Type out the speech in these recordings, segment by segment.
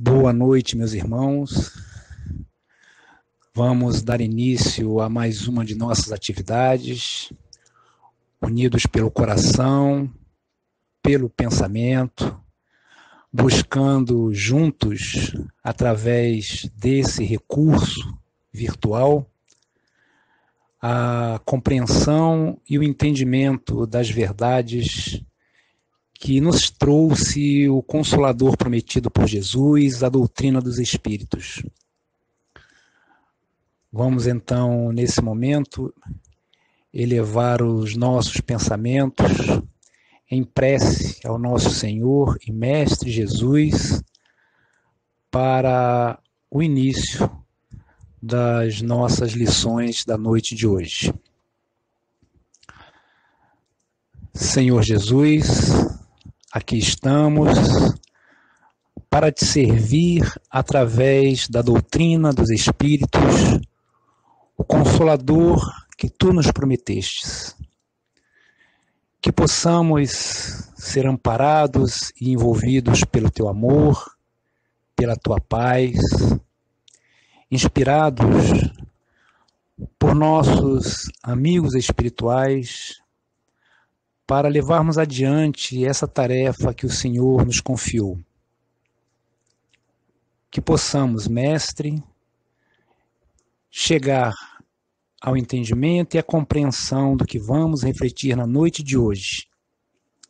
Boa noite, meus irmãos. Vamos dar início a mais uma de nossas atividades, unidos pelo coração, pelo pensamento, buscando juntos, através desse recurso virtual, a compreensão e o entendimento das verdades que nos trouxe o Consolador prometido por Jesus, a doutrina dos Espíritos. Vamos então, nesse momento, elevar os nossos pensamentos em prece ao nosso Senhor e Mestre Jesus para o início das nossas lições da noite de hoje. Senhor Jesus, aqui estamos para te servir através da doutrina dos Espíritos, o Consolador que tu nos prometestes. Que possamos ser amparados e envolvidos pelo teu amor, pela tua paz, inspirados por nossos amigos espirituais, para levarmos adiante essa tarefa que o Senhor nos confiou. Que possamos, Mestre, chegar ao entendimento e à compreensão do que vamos refletir na noite de hoje,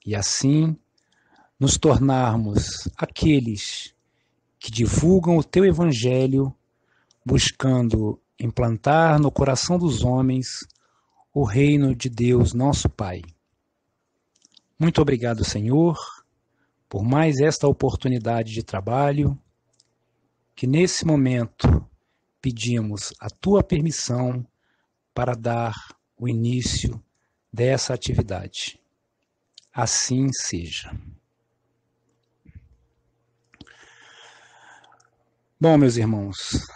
e assim nos tornarmos aqueles que divulgam o teu Evangelho, buscando implantar no coração dos homens o reino de Deus, nosso Pai. Muito obrigado, Senhor, por mais esta oportunidade de trabalho, que nesse momento pedimos a tua permissão para dar o início dessa atividade. Assim seja. Bom, meus irmãos,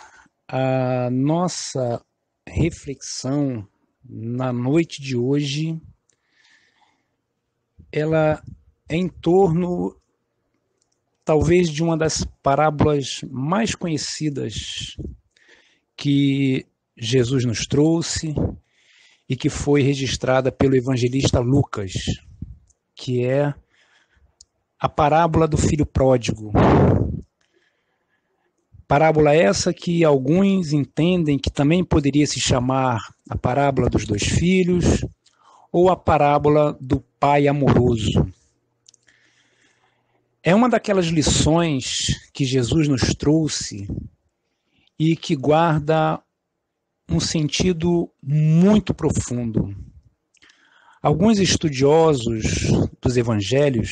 a nossa reflexão na noite de hoje, ela é em torno, talvez, de uma das parábolas mais conhecidas que Jesus nos trouxe e que foi registrada pelo evangelista Lucas, que é a parábola do filho pródigo. Parábola essa que alguns entendem que também poderia se chamar a parábola dos dois filhos ou a parábola do pai amoroso. É uma daquelas lições que Jesus nos trouxe e que guarda um sentido muito profundo. Alguns estudiosos dos evangelhos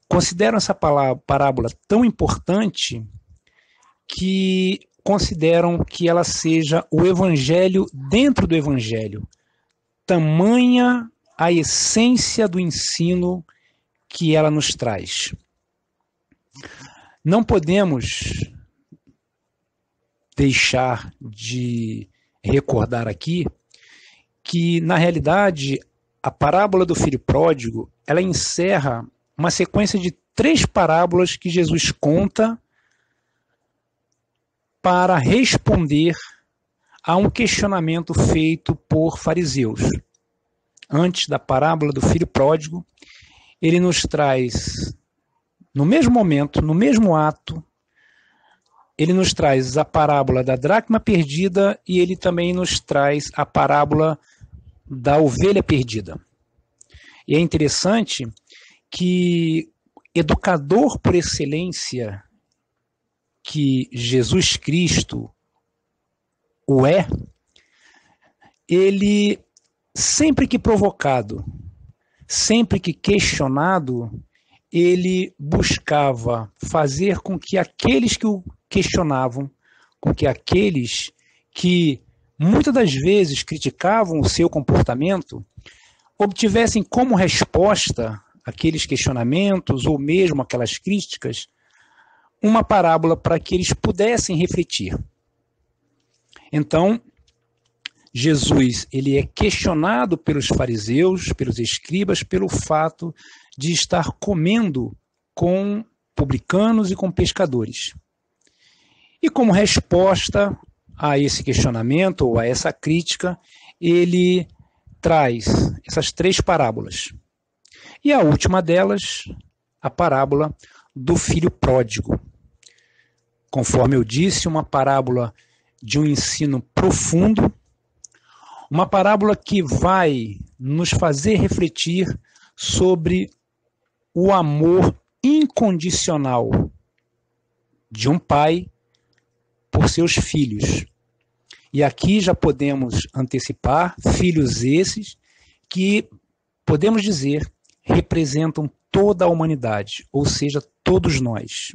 consideram essa parábola tão importante que consideram que ela seja o evangelho dentro do evangelho. Tamanha a essência do ensino que ela nos traz. Não podemos deixar de recordar aqui que, na realidade, a parábola do filho pródigo, ela encerra uma sequência de 3 parábolas que Jesus conta para responder a um questionamento feito por fariseus. Antes da parábola do filho pródigo, ele nos traz, no mesmo momento, no mesmo ato, ele nos traz a parábola da dracma perdida e ele também nos traz a parábola da ovelha perdida. E é interessante que educador por excelência que Jesus Cristo o é, ele, sempre que provocado, sempre que questionado, ele buscava fazer com que aqueles que o questionavam, com que aqueles que muitas das vezes criticavam o seu comportamento, obtivessem como resposta aqueles questionamentos ou mesmo aquelas críticas, uma parábola para que eles pudessem refletir. Então, Jesus, ele é questionado pelos fariseus, pelos escribas, pelo fato de estar comendo com publicanos e com pescadores. E como resposta a esse questionamento ou a essa crítica, ele traz essas 3 parábolas. E a última delas, a parábola do filho pródigo. Conforme eu disse, uma parábola de um ensino profundo, uma parábola que vai nos fazer refletir sobre o amor incondicional de um pai por seus filhos. E aqui já podemos antecipar filhos esses que, podemos dizer, representam toda a humanidade, ou seja, todos nós.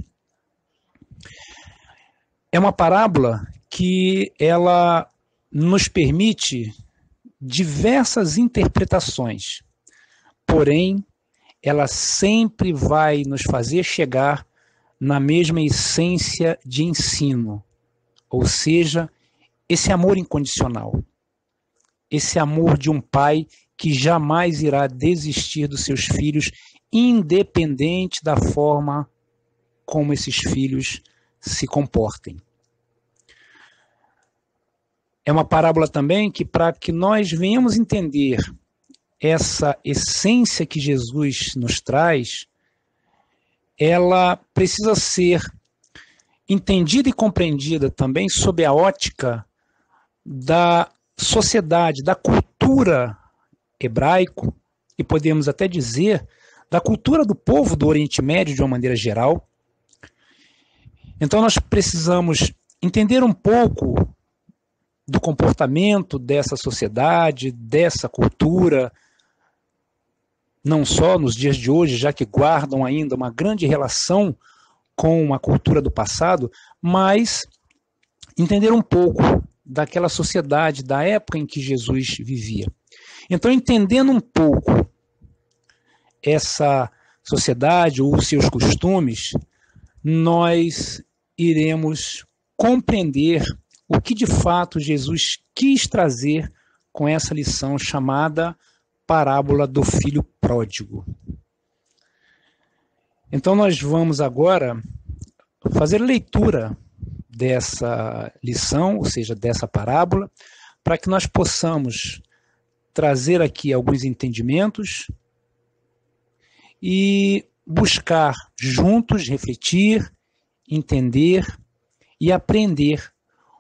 É uma parábola que ela nos permite diversas interpretações, porém, ela sempre vai nos fazer chegar na mesma essência de ensino, ou seja, esse amor incondicional, esse amor de um pai que jamais irá desistir dos seus filhos, independente da forma como esses filhos se comportem. É uma parábola também que, para que nós venhamos entender essa essência que Jesus nos traz, ela precisa ser entendida e compreendida também sob a ótica da sociedade, da cultura hebraico, e podemos até dizer da cultura do povo do Oriente Médio de uma maneira geral. Então nós precisamos entender um pouco do comportamento dessa sociedade, dessa cultura, não só nos dias de hoje, já que guardam ainda uma grande relação com a cultura do passado, mas entender um pouco daquela sociedade, da época em que Jesus vivia. Então, entendendo um pouco essa sociedade ou os seus costumes, nós iremos compreender o que de fato Jesus quis trazer com essa lição chamada parábola do filho pródigo. Então nós vamos agora fazer leitura dessa lição, ou seja, dessa parábola, para que nós possamos trazer aqui alguns entendimentos e buscar juntos refletir, entender e aprender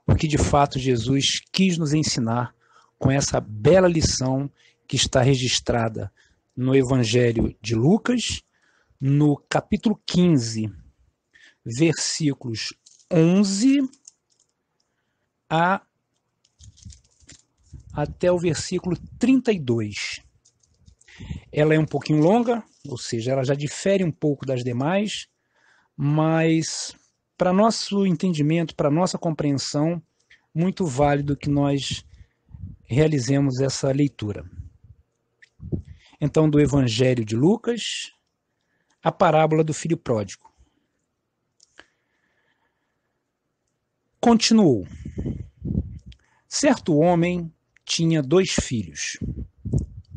o que de fato Jesus quis nos ensinar com essa bela lição que está registrada no Evangelho de Lucas, no capítulo 15, versículos 11 até o versículo 32. Ela é um pouquinho longa, ou seja, ela já difere um pouco das demais, mas para nosso entendimento, para nossa compreensão, muito válido que nós realizemos essa leitura. Então, do Evangelho de Lucas, a parábola do filho pródigo. Continuou. Certo homem tinha 2 filhos.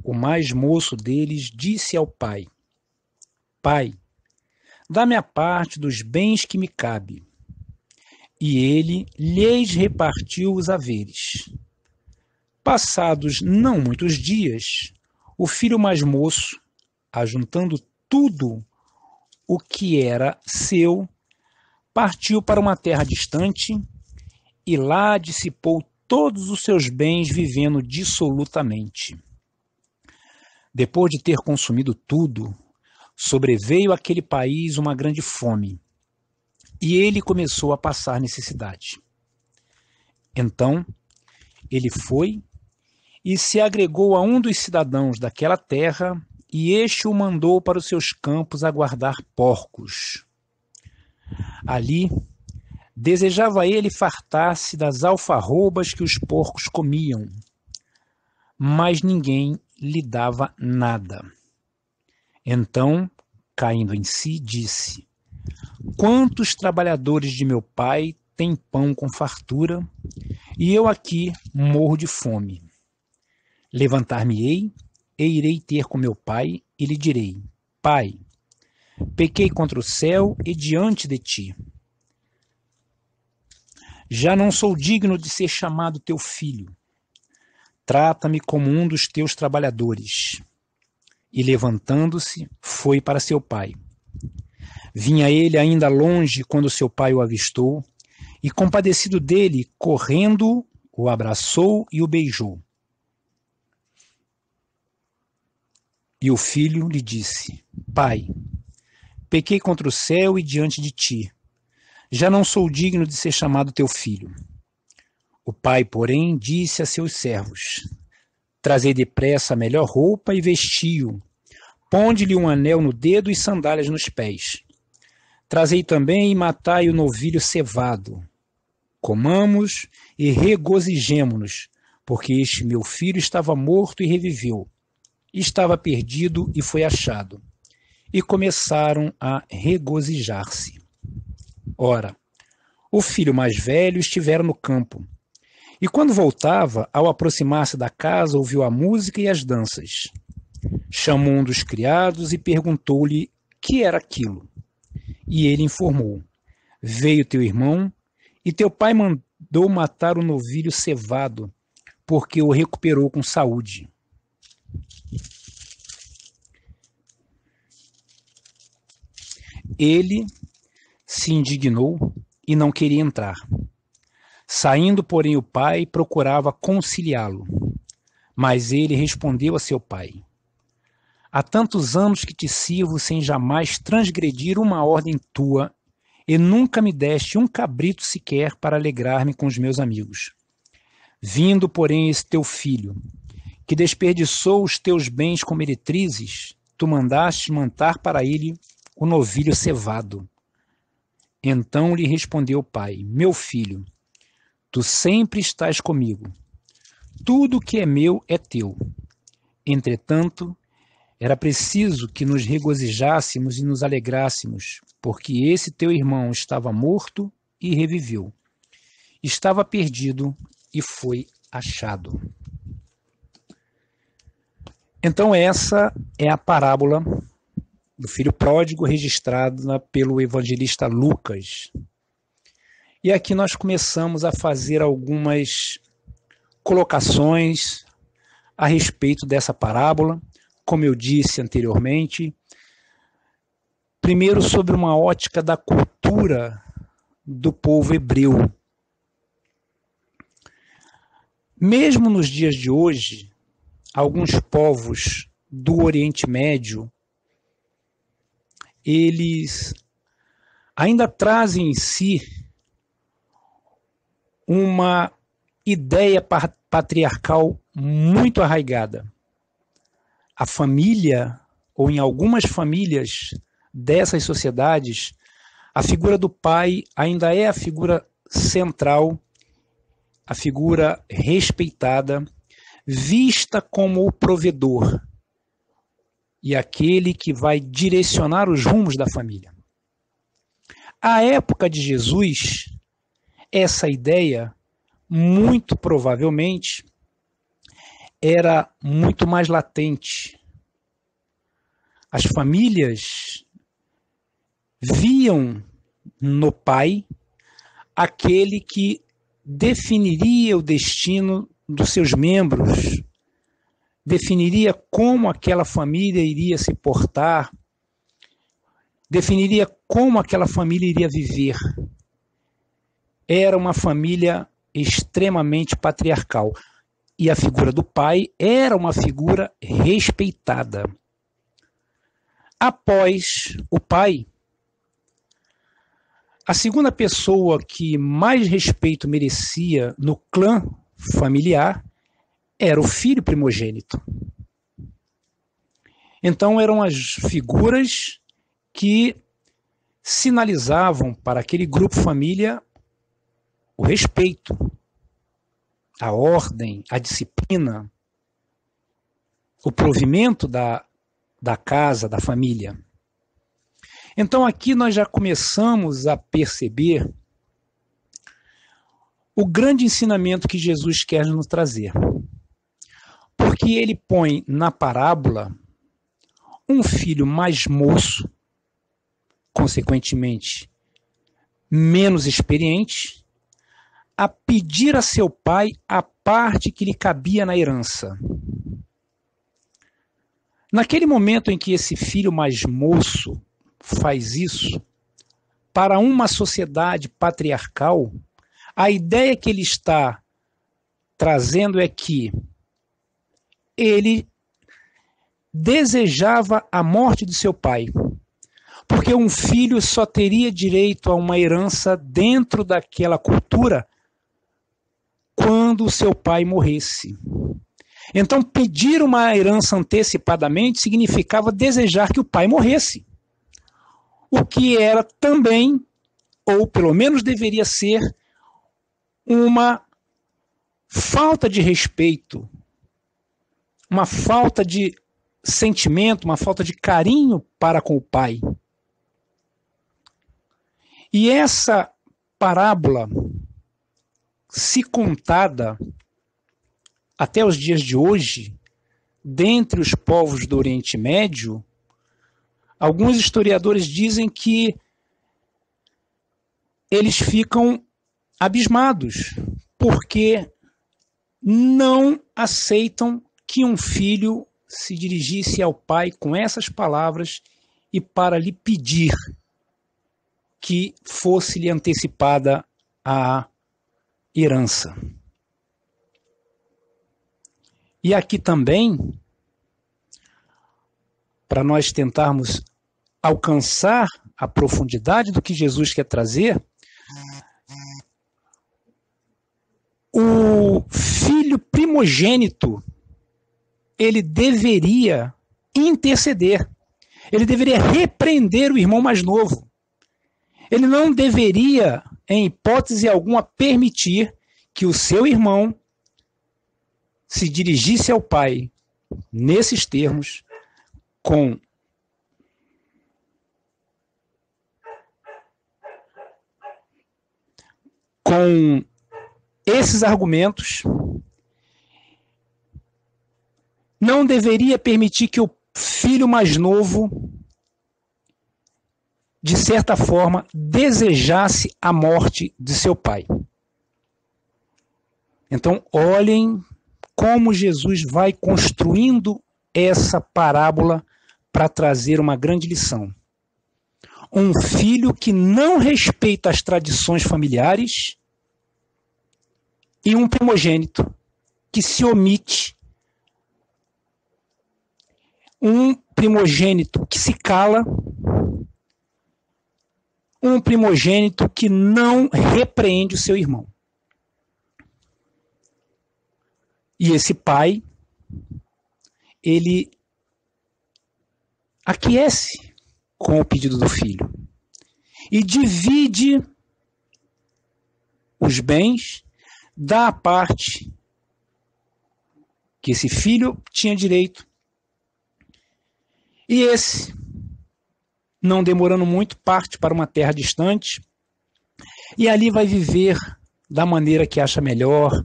O mais moço deles disse ao pai: Pai, dá-me a parte dos bens que me cabe. E ele lhes repartiu os haveres. Passados não muitos dias, o filho mais moço, ajuntando tudo o que era seu, partiu para uma terra distante e lá dissipou todos os seus bens, vivendo dissolutamente. Depois de ter consumido tudo, sobreveio àquele país uma grande fome, e ele começou a passar necessidade. Então, ele foi e se agregou a um dos cidadãos daquela terra, e este o mandou para os seus campos a guardar porcos. Ali, desejava ele fartar-se das alfarrobas que os porcos comiam, mas ninguém lhe dava nada. Então, caindo em si, disse: Quantos trabalhadores de meu pai têm pão com fartura, e eu aqui morro de fome. Levantar-me-ei e irei ter com meu pai, e lhe direi: Pai, Pequei contra o céu e diante de ti. Já não sou digno de ser chamado teu filho. Trata-me como um dos teus trabalhadores. E levantando-se, foi para seu pai. Vinha ele ainda longe quando seu pai o avistou, e compadecido dele, correndo, o abraçou e o beijou. E o filho lhe disse: Pai, pequei contra o céu e diante de ti. Já não sou digno de ser chamado teu filho. O pai, porém, disse a seus servos: Trazei depressa a melhor roupa e vestiu. Ponde-lhe um anel no dedo e sandálias nos pés. Trazei também e matai o novilho cevado. Comamos e regozijemo-nos, porque este meu filho estava morto e reviveu. Estava perdido e foi achado. E começaram a regozijar-se. Ora, o filho mais velho estivera no campo. E quando voltava, ao aproximar-se da casa, ouviu a música e as danças. Chamou um dos criados e perguntou-lhe que era aquilo. E ele informou: Veio teu irmão, e teu pai mandou matar o novilho cevado, porque o recuperou com saúde. Ele se indignou e não queria entrar. Saindo, porém, o pai procurava conciliá-lo. Mas ele respondeu a seu pai: Há tantos anos que te sirvo sem jamais transgredir uma ordem tua, e nunca me deste um cabrito sequer para alegrar-me com os meus amigos. Vindo, porém, esse teu filho, que desperdiçou os teus bens com meretrizes, tu mandaste matar para ele o novilho cevado. Então lhe respondeu o pai: Meu filho, tu sempre estás comigo. Tudo o que é meu é teu. Entretanto, era preciso que nos regozijássemos e nos alegrássemos, porque esse teu irmão estava morto e reviveu. Estava perdido e foi achado. Então essa é a parábola do filho pródigo registrada pelo evangelista Lucas. E aqui nós começamos a fazer algumas colocações a respeito dessa parábola, como eu disse anteriormente. Primeiro, sobre uma ótica da cultura do povo hebreu. Mesmo nos dias de hoje, alguns povos do Oriente Médio, eles ainda trazem em si uma ideia patriarcal muito arraigada. A família, ou em algumas famílias dessas sociedades, a figura do pai ainda é a figura central, a figura respeitada, vista como o provedor e aquele que vai direcionar os rumos da família. À época de Jesus, essa ideia, muito provavelmente, era muito mais latente. As famílias viam no pai aquele que definiria o destino dos seus membros, definiria como aquela família iria se portar, definiria como aquela família iria viver. Era uma família extremamente patriarcal. E a figura do pai era uma figura respeitada. Após o pai, a segunda pessoa que mais respeito merecia no clã familiar era o filho primogênito. Então eram as figuras que sinalizavam para aquele grupo família o respeito, a ordem, a disciplina, o provimento da casa, da família. Então aqui nós já começamos a perceber o grande ensinamento que Jesus quer nos trazer. Porque ele põe na parábola um filho mais moço, consequentemente menos experiente, a pedir a seu pai a parte que lhe cabia na herança. Naquele momento em que esse filho mais moço faz isso, para uma sociedade patriarcal, a ideia que ele está trazendo é que ele desejava a morte de seu pai, porque um filho só teria direito a uma herança dentro daquela cultura quando seu pai morresse. Então, pedir uma herança antecipadamente significava desejar que o pai morresse, o que era também, ou pelo menos deveria ser, uma falta de respeito, uma falta de sentimento, uma falta de carinho para com o pai. E essa parábola, se contada até os dias de hoje, dentre os povos do Oriente Médio, alguns historiadores dizem que eles ficam abismados, porque não aceitam que um filho se dirigisse ao pai com essas palavras e para lhe pedir que fosse-lhe antecipada a herança. E aqui também, para nós tentarmos alcançar a profundidade do que Jesus quer trazer, o filho primogênito, ele deveria interceder, ele deveria repreender o irmão mais novo. Ele não deveria, em hipótese alguma, permitir que o seu irmão se dirigisse ao pai nesses termos, com esses argumentos, não deveria permitir que o filho mais novo, de certa forma, desejasse a morte de seu pai. Então, olhem como Jesus vai construindo essa parábola para trazer uma grande lição. Um filho que não respeita as tradições familiares e um primogênito que se omite. Um primogênito que se cala, um primogênito que não repreende o seu irmão. E esse pai, ele aquece com o pedido do filho e divide os bens, dá a parte que esse filho tinha direito, e esse, não demorando muito, parte para uma terra distante e ali vai viver da maneira que acha melhor,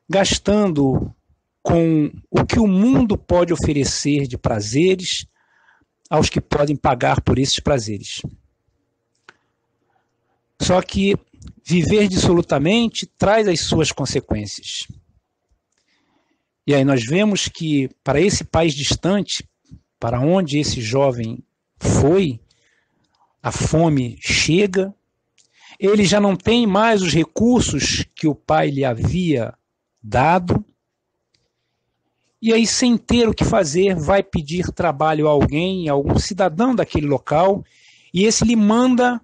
gastando com o que o mundo pode oferecer de prazeres aos que podem pagar por esses prazeres. Só que viver dissolutamente traz as suas consequências. E aí nós vemos que para esse país distante, para onde esse jovem foi, a fome chega, ele já não tem mais os recursos que o pai lhe havia dado, e aí, sem ter o que fazer, vai pedir trabalho a alguém, a algum cidadão daquele local, e esse lhe manda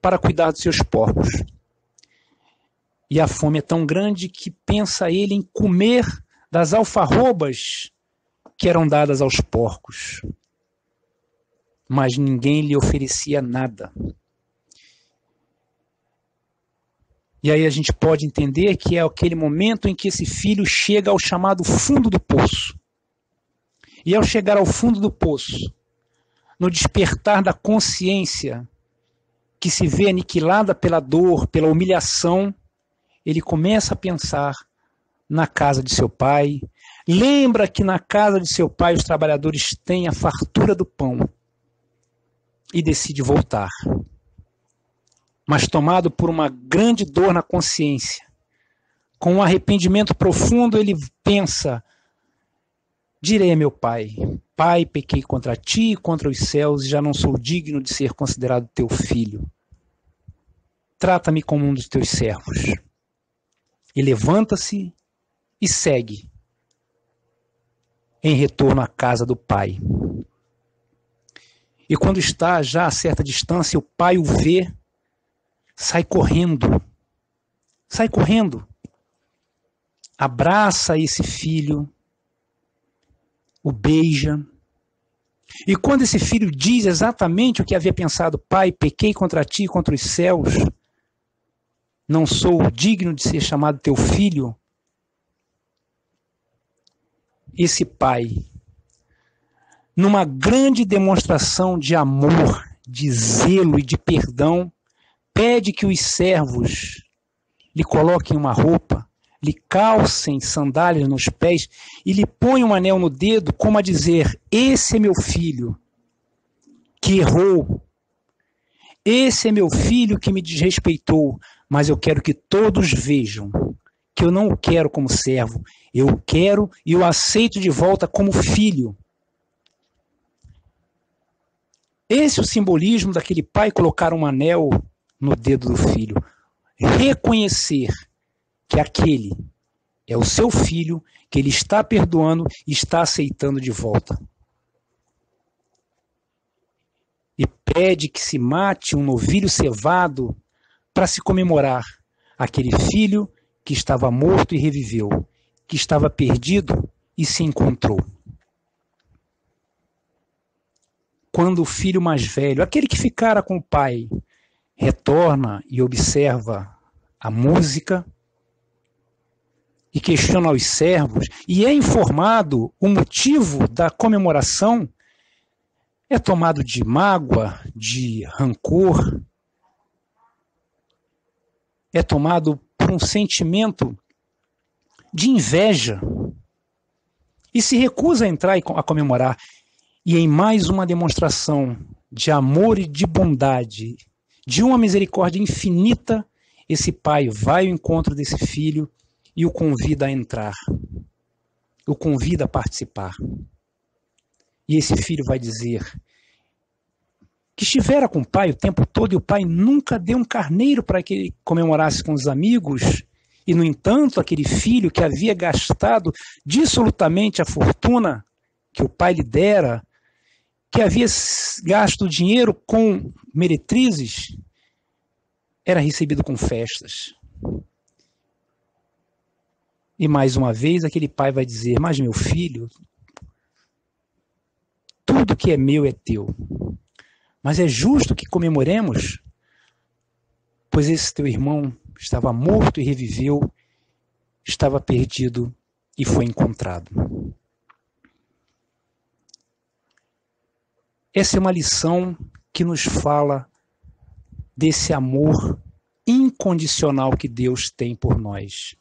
para cuidar dos seus porcos. E a fome é tão grande que pensa ele em comer das alfarrobas que eram dadas aos porcos. Mas ninguém lhe oferecia nada. E aí a gente pode entender que é aquele momento em que esse filho chega ao chamado fundo do poço. E ao chegar ao fundo do poço, no despertar da consciência, que se vê aniquilada pela dor, pela humilhação, ele começa a pensar na casa de seu pai. Lembra que na casa de seu pai os trabalhadores têm a fartura do pão. e decide voltar. Mas tomado por uma grande dor na consciência, com um arrependimento profundo, ele pensa: direi a meu pai: Pai, pequei contra ti e contra os céus, e já não sou digno de ser considerado teu filho. Trata-me como um dos teus servos. E levanta-se e segue em retorno à casa do pai. E quando está já a certa distância, o pai o vê, sai correndo, abraça esse filho, o beija. E quando esse filho diz exatamente o que havia pensado: Pai, pequei contra ti e contra os céus, não sou digno de ser chamado teu filho, esse pai, numa grande demonstração de amor, de zelo e de perdão, pede que os servos lhe coloquem uma roupa, lhe calcem sandálias nos pés e lhe ponham um anel no dedo, como a dizer: esse é meu filho que errou, esse é meu filho que me desrespeitou, mas eu quero que todos vejam que eu não o quero como servo, eu o quero e o aceito de volta como filho. Esse é o simbolismo daquele pai colocar um anel no dedo do filho. Reconhecer que aquele é o seu filho, que ele está perdoando e está aceitando de volta. E pede que se mate um novilho cevado para se comemorar aquele filho que estava morto e reviveu, que estava perdido e se encontrou. Quando o filho mais velho, aquele que ficara com o pai, retorna e observa a música e questiona os servos e é informado o motivo da comemoração, é tomado de mágoa, de rancor, é tomado por um sentimento de inveja e se recusa a entrar a comemorar. E em mais uma demonstração de amor e de bondade, de uma misericórdia infinita, esse pai vai ao encontro desse filho e o convida a entrar, o convida a participar. E esse filho vai dizer que estivera com o pai o tempo todo e o pai nunca deu um carneiro para que ele comemorasse com os amigos. E, no entanto, aquele filho que havia gastado dissolutamente a fortuna que o pai lhe dera, que havia gasto dinheiro com meretrizes, era recebido com festas. E mais uma vez aquele pai vai dizer: mas meu filho, tudo que é meu é teu. Mas é justo que comemoremos, pois esse teu irmão estava morto e reviveu, estava perdido e foi encontrado. Essa é uma lição que nos fala desse amor incondicional que Deus tem por nós.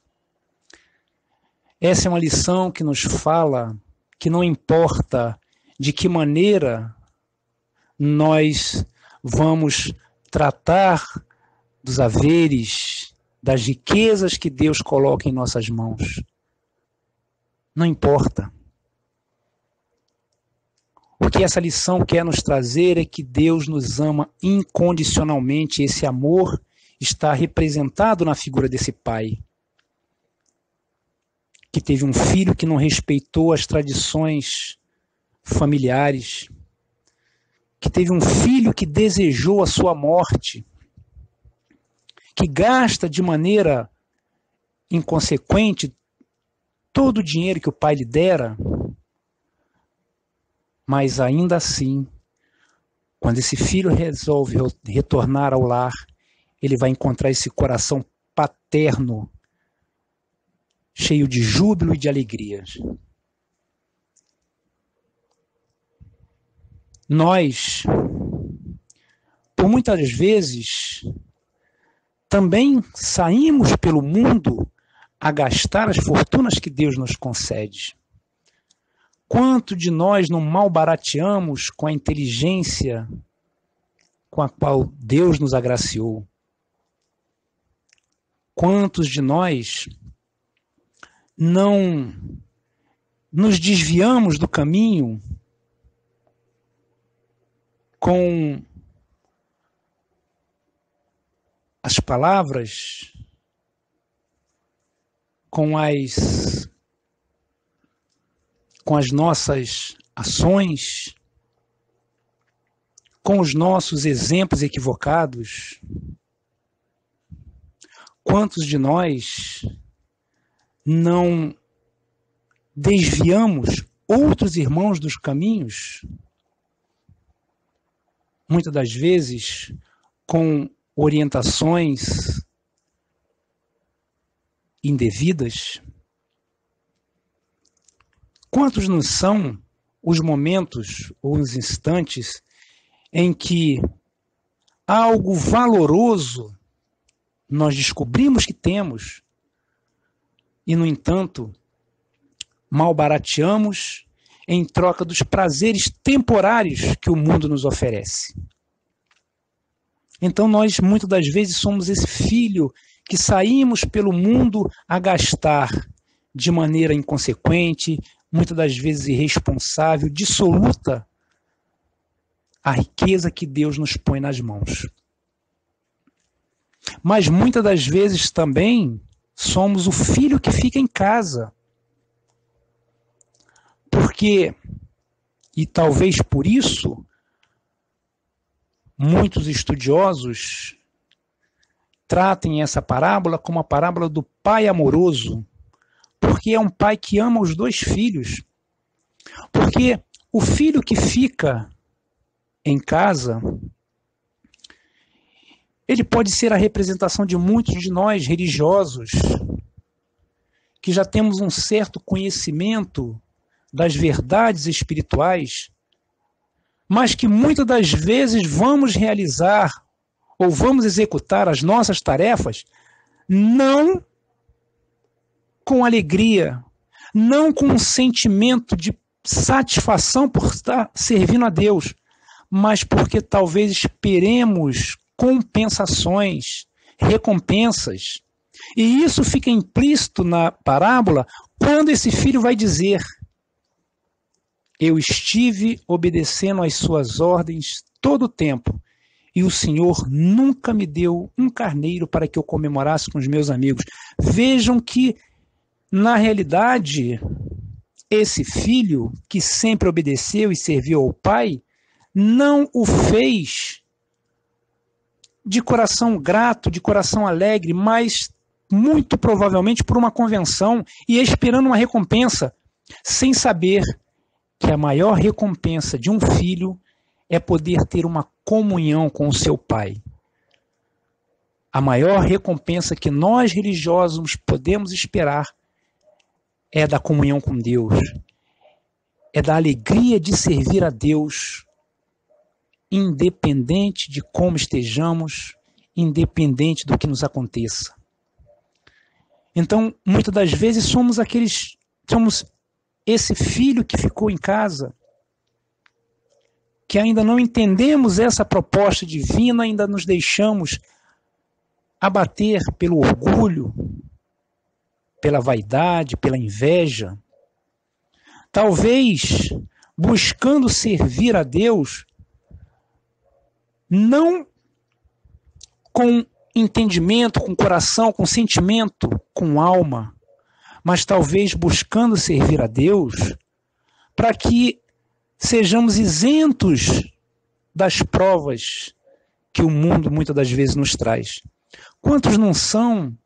Essa é uma lição que nos fala que não importa de que maneira nós vamos tratar dos haveres, das riquezas que Deus coloca em nossas mãos. Não importa. O que essa lição quer nos trazer é que Deus nos ama incondicionalmente. Esse amor está representado na figura desse pai, que teve um filho que não respeitou as tradições familiares, que teve um filho que desejou a sua morte, que gasta de maneira inconsequente todo o dinheiro que o pai lhe dera, mas ainda assim, quando esse filho resolve retornar ao lar, ele vai encontrar esse coração paterno, cheio de júbilo e de alegria. Nós, por muitas vezes, também saímos pelo mundo a gastar as fortunas que Deus nos concede. Quanto de nós não malbarateamos com a inteligência com a qual Deus nos agraciou. Quantos de nós não nos desviamos do caminho com as palavras, com as nossas ações, com os nossos exemplos equivocados? Quantos de nós não desviamos outros irmãos dos caminhos? Muitas das vezes com orientações indevidas. Quantos não são os momentos ou os instantes em que algo valoroso nós descobrimos que temos e, no entanto, malbarateamos em troca dos prazeres temporários que o mundo nos oferece? Então nós, muitas das vezes, somos esse filho que saímos pelo mundo a gastar de maneira inconsequente, muitas das vezes irresponsável, dissoluta, a riqueza que Deus nos põe nas mãos. Mas muitas das vezes também somos o filho que fica em casa. Porque, e talvez por isso, muitos estudiosos tratem essa parábola como a parábola do pai amoroso, porque é um pai que ama os dois filhos. Porque o filho que fica em casa, ele pode ser a representação de muitos de nós religiosos, que já temos um certo conhecimento das verdades espirituais, mas que muitas das vezes vamos realizar ou vamos executar as nossas tarefas não com alegria, não com um sentimento de satisfação por estar servindo a Deus, mas porque talvez esperemos compensações, recompensas. E isso fica implícito na parábola quando esse filho vai dizer: eu estive obedecendo às suas ordens todo o tempo, e o Senhor nunca me deu um carneiro para que eu comemorasse com os meus amigos. Vejam que, na realidade, esse filho que sempre obedeceu e serviu ao pai, não o fez de coração grato, de coração alegre, mas muito provavelmente por uma convenção e esperando uma recompensa, sem saber que a maior recompensa de um filho é poder ter uma comunhão com o seu pai. A maior recompensa que nós religiosos podemos esperar é da comunhão com Deus, é da alegria de servir a Deus, independente de como estejamos, independente do que nos aconteça. Então, muitas das vezes somos esse filho que ficou em casa, que ainda não entendemos essa proposta divina, ainda nos deixamos abater pelo orgulho, pela vaidade, pela inveja. Talvez buscando servir a Deus, não com entendimento, com coração, com sentimento, com alma, mas talvez buscando servir a Deus para que sejamos isentos das provas que o mundo muitas das vezes nos traz. Quantos não são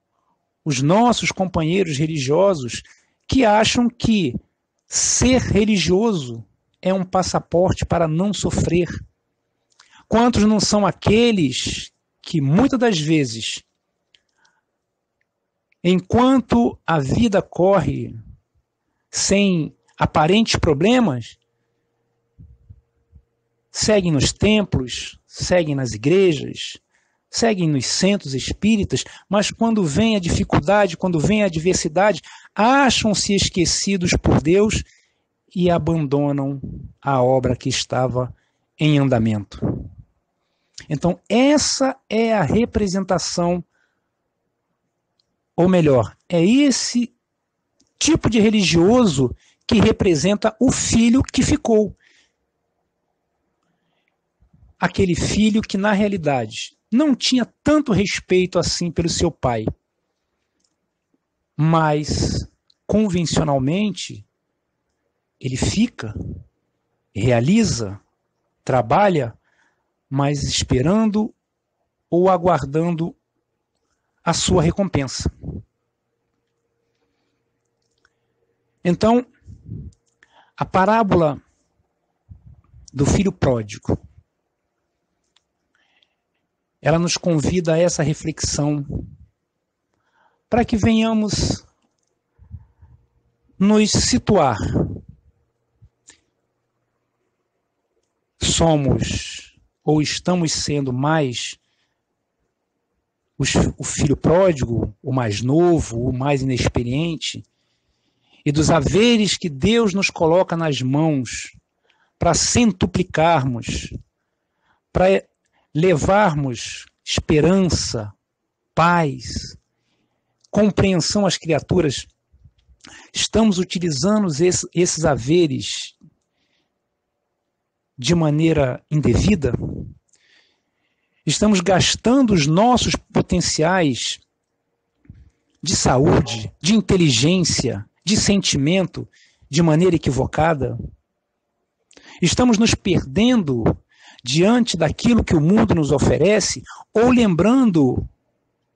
os nossos companheiros religiosos que acham que ser religioso é um passaporte para não sofrer? Quantos não são aqueles que muitas das vezes, enquanto a vida corre sem aparentes problemas, seguem nos templos, seguem nas igrejas, seguem nos centros espíritas, mas quando vem a dificuldade, quando vem a adversidade, acham-se esquecidos por Deus e abandonam a obra que estava em andamento. Então, essa é a representação, ou melhor, é esse tipo de religioso que representa o filho que ficou. Aquele filho que, na realidade, não tinha tanto respeito assim pelo seu pai, mas, convencionalmente, ele fica, realiza, trabalha, mas esperando ou aguardando a sua recompensa. Então, a parábola do filho pródigo, ela nos convida a essa reflexão para que venhamos nos situar. Somos ou estamos sendo mais o filho pródigo, o mais novo, o mais inexperiente, e dos haveres que Deus nos coloca nas mãos para centuplicarmos, para levarmos esperança, paz, compreensão às criaturas. Estamos utilizando esses haveres de maneira indevida? Estamos gastando os nossos potenciais de saúde, de inteligência, de sentimento de maneira equivocada? Estamos nos perdendo diante daquilo que o mundo nos oferece? Ou, lembrando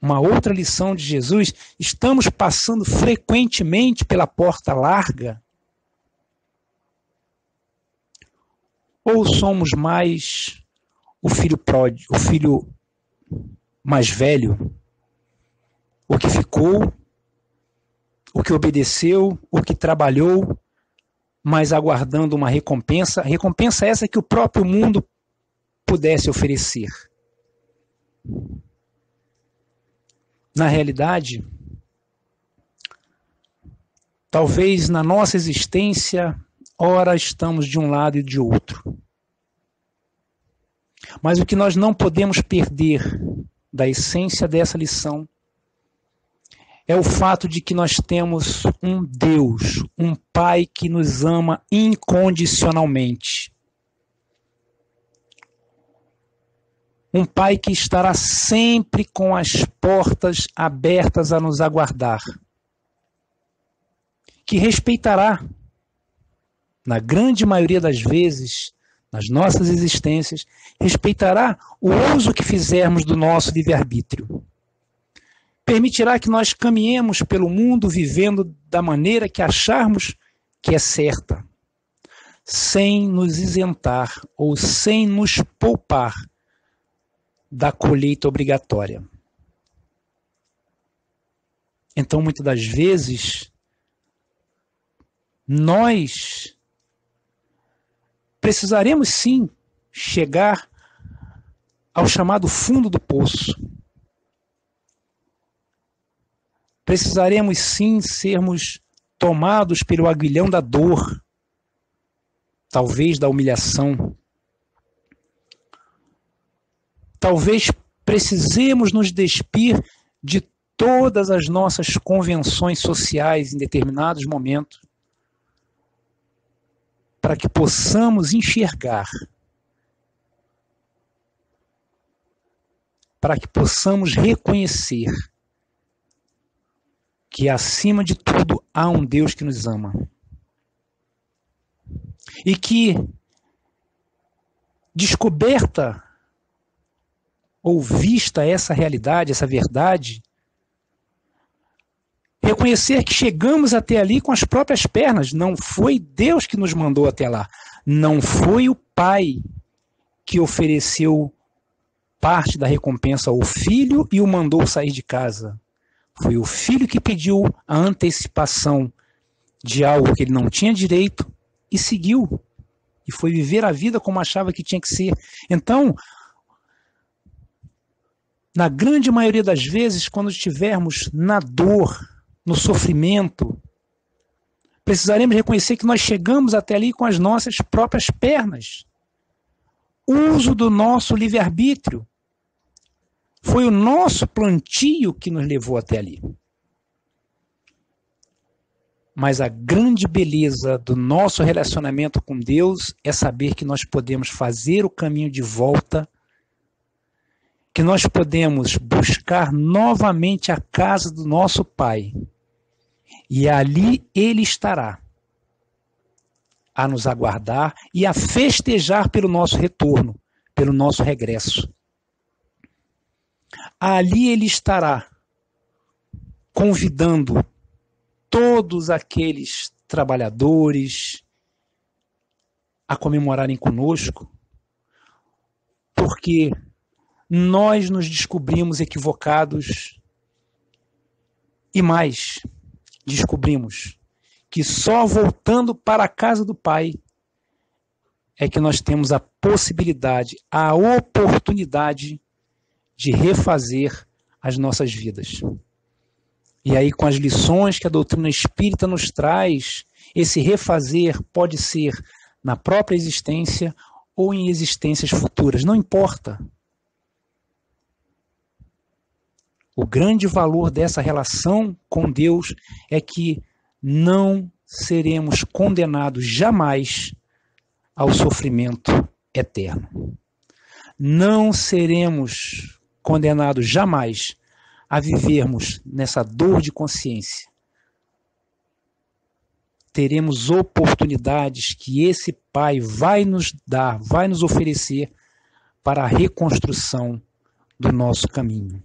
uma outra lição de Jesus, estamos passando frequentemente pela porta larga? Ou somos mais o filho pródigo, o filho mais velho, o que ficou, o que obedeceu, o que trabalhou, mas aguardando uma recompensa, recompensa essa que o próprio mundo pudesse oferecer? Na realidade, talvez na nossa existência, ora estamos de um lado e de outro. Mas o que nós não podemos perder da essência dessa lição é o fato de que nós temos um Deus, um Pai que nos ama incondicionalmente. Um Pai que estará sempre com as portas abertas a nos aguardar. Que respeitará, na grande maioria das vezes, nas nossas existências, respeitará o uso que fizermos do nosso livre-arbítrio. Permitirá que nós caminhemos pelo mundo vivendo da maneira que acharmos que é certa, sem nos isentar ou sem nos poupar da colheita obrigatória. Então, muitas das vezes, nós precisaremos sim chegar ao chamado fundo do poço. Precisaremos sim sermos tomados pelo aguilhão da dor, talvez da humilhação. Talvez precisemos nos despir de todas as nossas convenções sociais em determinados momentos, para que possamos enxergar, para que possamos reconhecer que, acima de tudo, há um Deus que nos ama. E que, descoberta ou vista essa realidade, essa verdade, reconhecer que chegamos até ali com as próprias pernas. Não foi Deus que nos mandou até lá. Não foi o Pai que ofereceu parte da recompensa ao filho e o mandou sair de casa. Foi o filho que pediu a antecipação de algo que ele não tinha direito e seguiu. E foi viver a vida como achava que tinha que ser. Então, na grande maioria das vezes, quando estivermos na dor, no sofrimento, precisaremos reconhecer que nós chegamos até ali com as nossas próprias pernas. uso do nosso livre-arbítrio. Foi o nosso plantio que nos levou até ali. Mas a grande beleza do nosso relacionamento com Deus é saber que nós podemos fazer o caminho de volta, que nós podemos buscar novamente a casa do nosso Pai. E ali Ele estará a nos aguardar e a festejar pelo nosso retorno, pelo nosso regresso. Ali Ele estará convidando todos aqueles trabalhadores a comemorarem conosco, porque nós nos descobrimos equivocados e mais, descobrimos que só voltando para a casa do Pai é que nós temos a possibilidade, a oportunidade de refazer as nossas vidas. E aí, com as lições que a doutrina espírita nos traz, esse refazer pode ser na própria existência ou em existências futuras, não importa. O grande valor dessa relação com Deus é que não seremos condenados jamais ao sofrimento eterno. Não seremos condenados jamais a vivermos nessa dor de consciência. Teremos oportunidades que esse Pai vai nos dar, vai nos oferecer para a reconstrução do nosso caminho.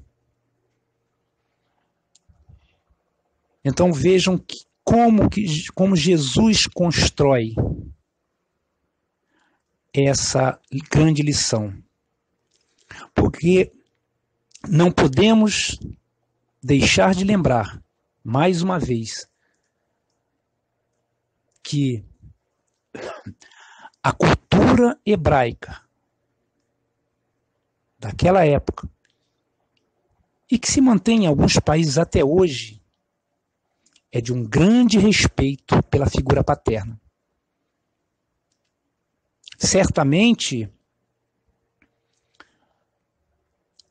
Então vejam como Jesus constrói essa grande lição. Porque não podemos deixar de lembrar, mais uma vez, que a cultura hebraica daquela época, e que se mantém em alguns países até hoje, é de um grande respeito pela figura paterna. Certamente,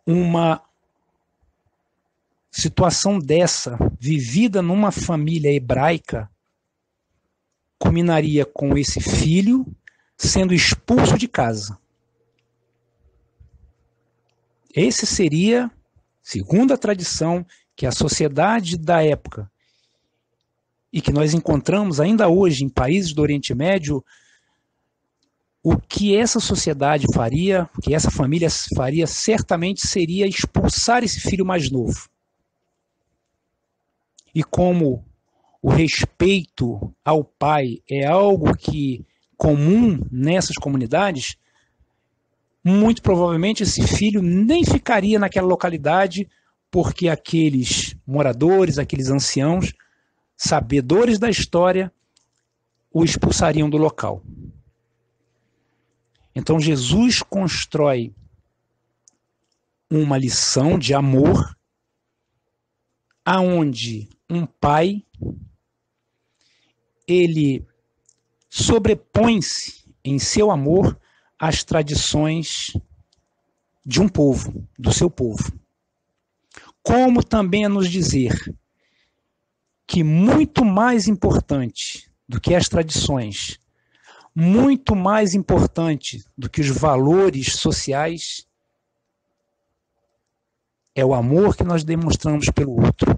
uma situação dessa, vivida numa família hebraica, culminaria com esse filho sendo expulso de casa. Esse seria, segundo a tradição, que a sociedade da época, e que nós encontramos ainda hoje em países do Oriente Médio, o que essa sociedade faria, o que essa família faria, certamente seria expulsar esse filho mais novo. E como o respeito ao pai é algo que comum nessas comunidades, muito provavelmente esse filho nem ficaria naquela localidade, porque aqueles moradores, aqueles anciãos, sabedores da história, o expulsariam do local. Então Jesus constrói uma lição de amor, aonde um pai, ele sobrepõe-se em seu amor às tradições de um povo, do seu povo. Como também a nos dizer que muito mais importante do que as tradições, muito mais importante do que os valores sociais, é o amor que nós demonstramos pelo outro,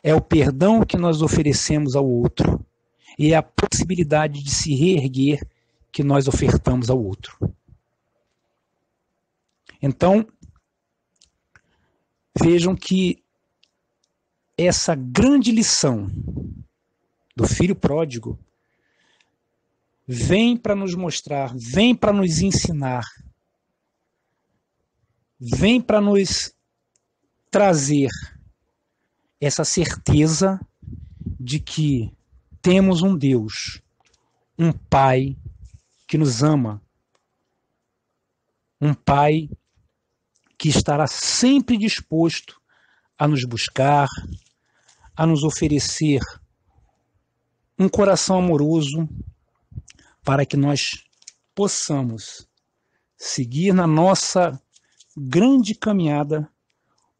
é o perdão que nós oferecemos ao outro, e é a possibilidade de se reerguer que nós ofertamos ao outro. Então, vejam que essa grande lição do filho pródigo vem para nos mostrar, vem para nos ensinar, vem para nos trazer essa certeza de que temos um Deus, um Pai que nos ama, um Pai que estará sempre disposto a nos buscar, a nos oferecer um coração amoroso para que nós possamos seguir na nossa grande caminhada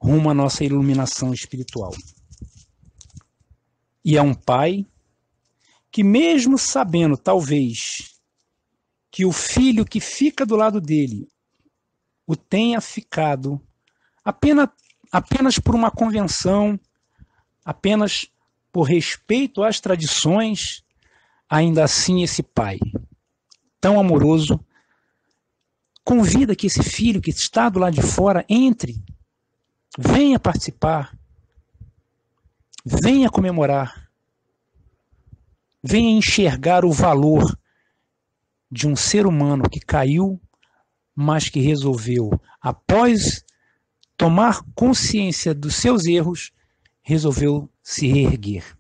rumo à nossa iluminação espiritual. E é um pai que, mesmo sabendo, talvez, que o filho que fica do lado dele o tenha ficado apenas por uma convenção, apenas por respeito às tradições, ainda assim esse pai, tão amoroso, convida que esse filho que está do lado de fora entre, venha participar, venha comemorar, venha enxergar o valor de um ser humano que caiu, mas que resolveu, após tomar consciência dos seus erros, resolveu se reerguer.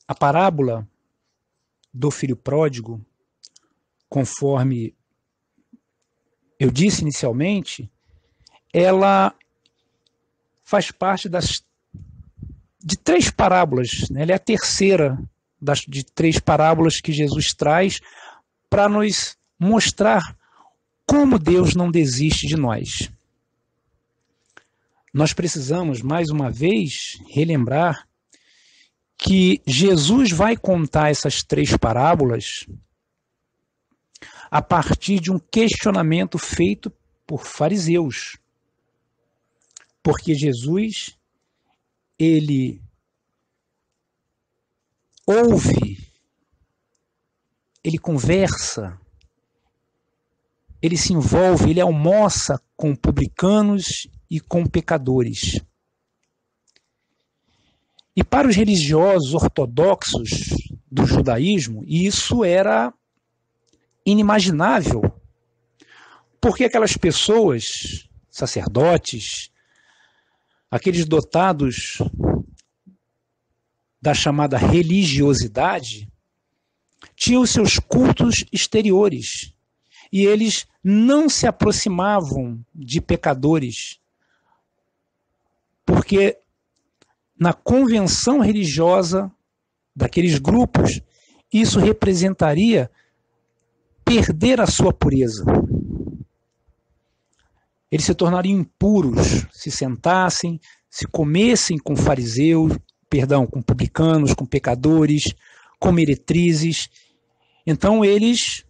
A parábola do filho pródigo, conforme eu disse inicialmente, ela faz parte de 3 parábolas, né? Ela é a terceira de 3 parábolas que Jesus traz para nos mostrar como Deus não desiste de nós. Nós precisamos, mais uma vez, relembrar que Jesus vai contar essas 3 parábolas a partir de um questionamento feito por fariseus. Porque Jesus, ele ouve, ele conversa, ele se envolve, ele almoça com publicanos e com pecadores. E para os religiosos ortodoxos do judaísmo, isso era inimaginável, porque aquelas pessoas, sacerdotes, aqueles dotados da chamada religiosidade, tinham os seus cultos exteriores, e eles não se aproximavam de pecadores, porque na convenção religiosa daqueles grupos, isso representaria perder a sua pureza. Eles se tornariam impuros, se sentassem, se comessem com fariseus, com publicanos, com pecadores, com meretrizes. Então eles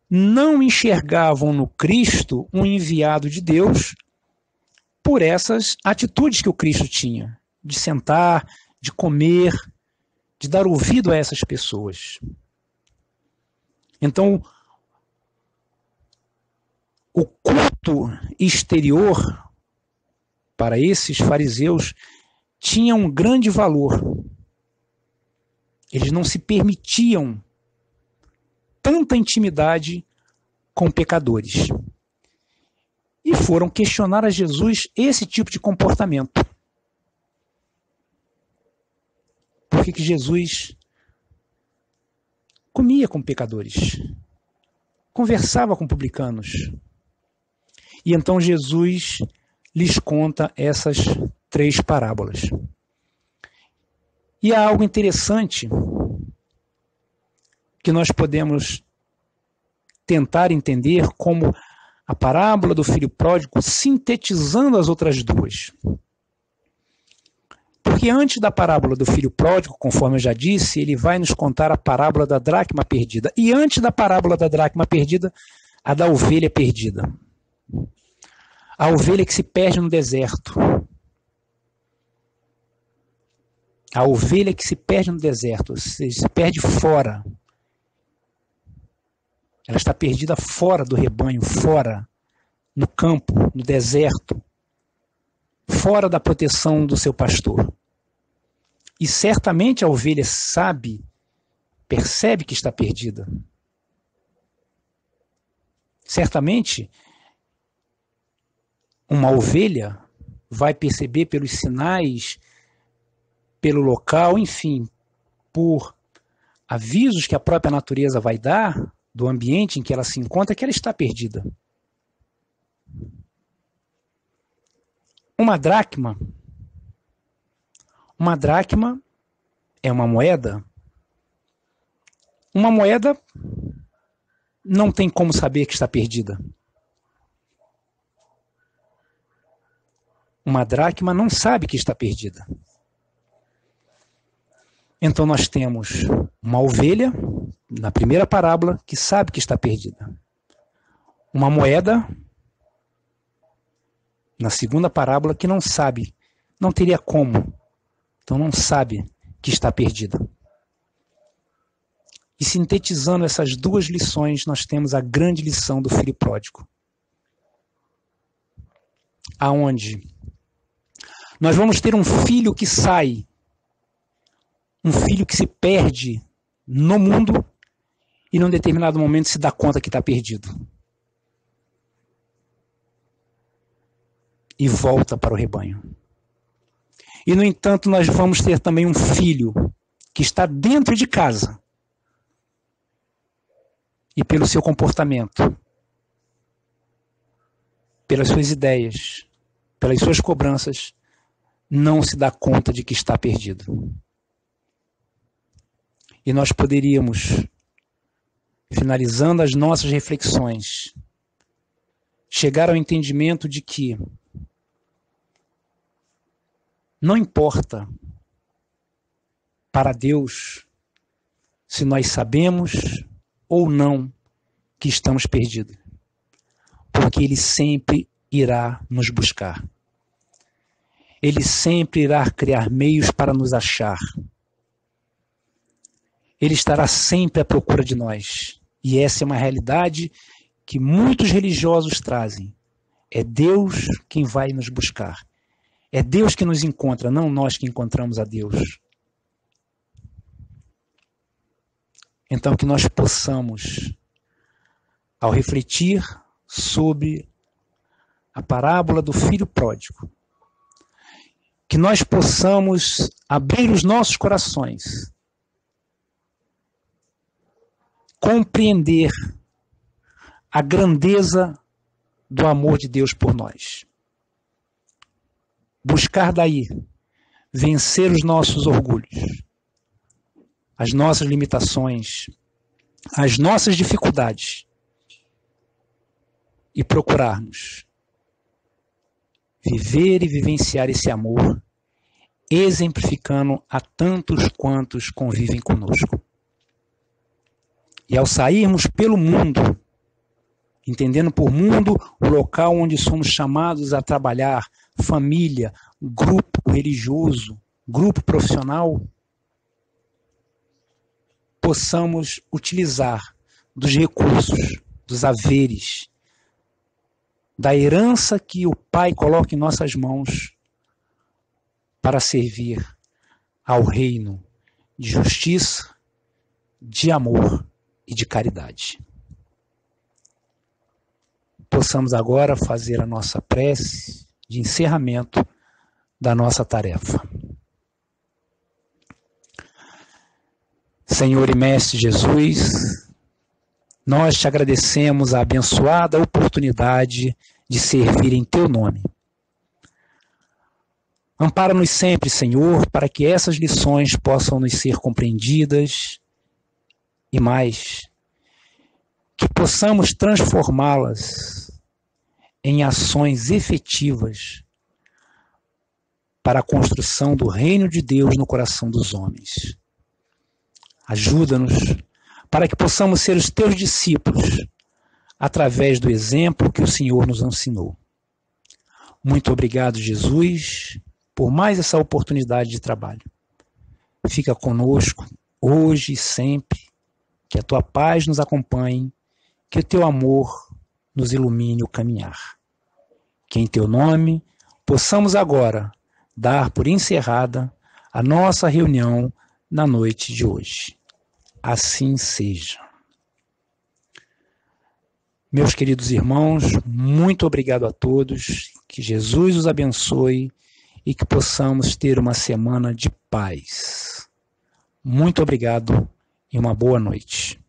não enxergavam no Cristo um enviado de Deus por essas atitudes que o Cristo tinha, de sentar, de comer, de dar ouvido a essas pessoas. Então, o culto exterior para esses fariseus tinha um grande valor. Eles não se permitiam tanta intimidade com pecadores. E foram questionar a Jesus esse tipo de comportamento. Por que Jesus comia com pecadores? Conversava com publicanos? E então Jesus lhes conta essas 3 parábolas. E há algo interessante que nós podemos tentar entender como a parábola do filho pródigo sintetizando as outras 2. Porque antes da parábola do filho pródigo, conforme eu já disse, ele vai nos contar a parábola da dracma perdida. E antes da parábola da dracma perdida, a da ovelha perdida. A ovelha que se perde no deserto. A ovelha que se perde no deserto, ou seja, se perde fora. Ela está perdida fora do rebanho, fora, no campo, no deserto, fora da proteção do seu pastor. E certamente a ovelha sabe, percebe que está perdida. Certamente, uma ovelha vai perceber pelos sinais, pelo local, enfim, por avisos que a própria natureza vai dar do ambiente em que ela se encontra, que ela está perdida. Uma dracma é uma moeda não tem como saber que está perdida. Uma dracma não sabe que está perdida. Então nós temos uma ovelha, na primeira parábola, que sabe que está perdida. Uma moeda, na segunda parábola, que não sabe, não teria como. Então não sabe que está perdida. E sintetizando essas duas lições, nós temos a grande lição do filho pródigo. Aonde nós vamos ter um filho que sai, um filho que se perde no mundo e num determinado momento se dá conta que está perdido. E volta para o rebanho. E, no entanto, nós vamos ter também um filho que está dentro de casa e pelo seu comportamento, pelas suas ideias, pelas suas cobranças, não se dá conta de que está perdido. E nós poderíamos, finalizando as nossas reflexões, chegar ao entendimento de que não importa para Deus se nós sabemos ou não que estamos perdidos, porque Ele sempre irá nos buscar. Ele sempre irá criar meios para nos achar. Ele estará sempre à procura de nós. E essa é uma realidade que muitos religiosos trazem. É Deus quem vai nos buscar. É Deus que nos encontra, não nós que encontramos a Deus. Então que nós possamos, ao refletir sobre a parábola do filho pródigo, que nós possamos abrir os nossos corações, compreender a grandeza do amor de Deus por nós. Buscar daí vencer os nossos orgulhos, as nossas limitações, as nossas dificuldades e procurarmos viver e vivenciar esse amor, exemplificando a tantos quantos convivem conosco. E ao sairmos pelo mundo, entendendo por mundo o local onde somos chamados a trabalhar, família, grupo religioso, grupo profissional, possamos utilizar dos recursos, dos haveres, da herança que o Pai coloca em nossas mãos para servir ao reino de justiça, de amor e de caridade. Possamos agora fazer a nossa prece de encerramento da nossa tarefa. Senhor e Mestre Jesus, nós te agradecemos a abençoada oportunidade de servir em Teu nome. Ampara-nos sempre, Senhor, para que essas lições possam nos ser compreendidas e mais, que possamos transformá-las em ações efetivas para a construção do reino de Deus no coração dos homens. Ajuda-nos para que possamos ser os Teus discípulos através do exemplo que o Senhor nos ensinou. Muito obrigado, Jesus, por mais essa oportunidade de trabalho. Fica conosco hoje e sempre, que a Tua paz nos acompanhe, que o Teu amor nos ilumine o caminhar. Que em Teu nome possamos agora dar por encerrada a nossa reunião na noite de hoje. Assim seja. Meus queridos irmãos, muito obrigado a todos, que Jesus os abençoe e que possamos ter uma semana de paz. Muito obrigado e uma boa noite.